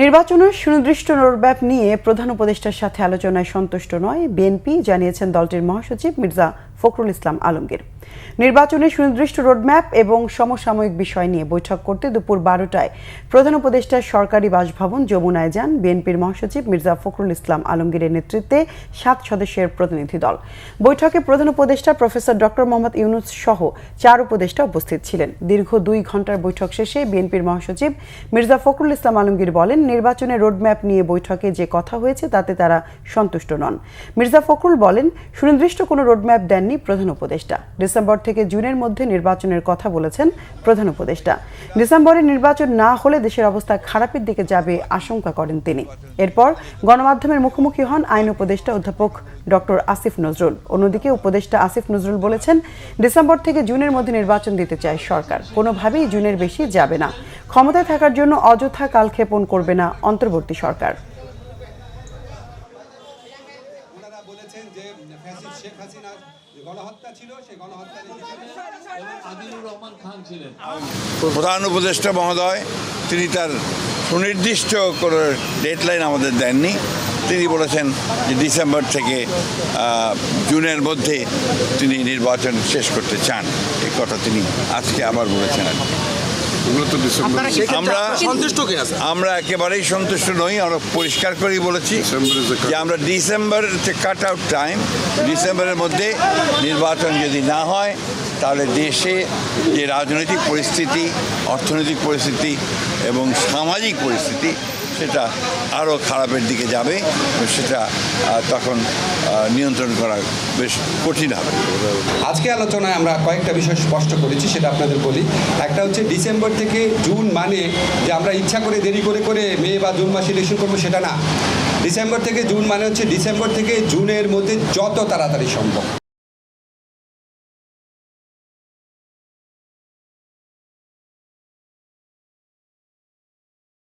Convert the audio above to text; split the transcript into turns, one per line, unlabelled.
নির্বাচনের সুনির্দিষ্ট রোডম্যাপ নিয়ে প্রধান উপদেষ্টার সাথে আলোচনায় সন্তুষ্ট নয় বিএনপি, জানিয়েছেন দলটির মহাসচিব মির্জা ফখরুল ইসলাম আলমগীর। নির্বাচনের সুনির্দিষ্ট রোডম্যাপ এবং সমসাময়িক বিষয় নিয়ে বৈঠক করতে দুপুর 12টায় প্রধান উপদেষ্টার সরকারি বাসভবন যমুনায় যান বিএনপির মহাসচিব মির্জা ফখরুল ইসলাম আলমগীরের নেতৃত্বে 7 সদস্যের প্রতিনিধি দল। বৈঠকে প্রধান উপদেষ্টা প্রফেসর ডক্টর মোহাম্মদ ইউনূস সহ 4 উপদেষ্টা উপস্থিত ছিলেন। দীর্ঘ 2 ঘণ্টার বৈঠক শেষে বিএনপির মহাসচিব মির্জা ফখরুল ইসলাম আলমগীর বলেন, নির্বাচনের রোডম্যাপ নিয়ে বৈঠকে যে কথা হয়েছে তাতে তারা সন্তুষ্ট নন। মির্জা ফখরুল বলেন, সুনির্দিষ্ট কোনো রোডম্যাপ দেননি প্রধান উপদেষ্টা। ডিসেম্বর থেকে জুনের মধ্যে নির্বাচনের কথা বলেছেন প্রধান উপদেষ্টা। ডিসেম্বরে নির্বাচন না হলে দেশের অবস্থা খারাপের দিকে যাবে আশঙ্কা করেন তিনি। এরপর গণমাধ্যমের মুখোমুখি হন আইন উপদেষ্টা অধ্যাপক ডক্টর আসিফ নজরুল। অন্যদিকে উপদেষ্টা আসিফ নজরুল বলেছেন, ডিসেম্বর থেকে জুনের মধ্যে নির্বাচন দিতে চায় সরকার, কোনোভাবেই জুনের বেশি যাবে না। ক্ষমতায় থাকার জন্য অযথা কালক্ষেপণ করবে না অন্তর্বর্তী সরকার।
প্রধান উপদেষ্টা মহোদয় তিনি তার সুনির্দিষ্ট কোনো ডেডলাইন আমাদের দেননি। তিনি বলেছেন যে ডিসেম্বর থেকে জুনের মধ্যে তিনি নির্বাচন শেষ করতে চান। এই কথা তিনি আজকে আবার বলেছেন। আমরা একেবারেই সন্তুষ্ট নই। আমরা পরিষ্কার করেই বলেছি যে আমরা ডিসেম্বর কাট আউট টাইম, ডিসেম্বরের মধ্যে নির্বাচন যদি না হয় তাহলে দেশে যে রাজনৈতিক পরিস্থিতি, অর্থনৈতিক পরিস্থিতি এবং সামাজিক পরিস্থিতি সেটা আরও খারাপের দিকে যাবে। সেটা তখন নিয়ন্ত্রণ করা বেশ কঠিন হবে।
আজকে আলোচনায় আমরা কয়েকটা বিষয় স্পষ্ট করেছি, সেটা আপনাদের বলি। একটা হচ্ছে ডিসেম্বর থেকে জুন মানে যে আমরা ইচ্ছা করে দেরি করে করে মে বা জুন মাসে ইলেকশন করবো, সেটা না। ডিসেম্বর থেকে জুন মানে হচ্ছে ডিসেম্বর থেকে জুনের মধ্যে যত তাড়াতাড়ি সম্ভব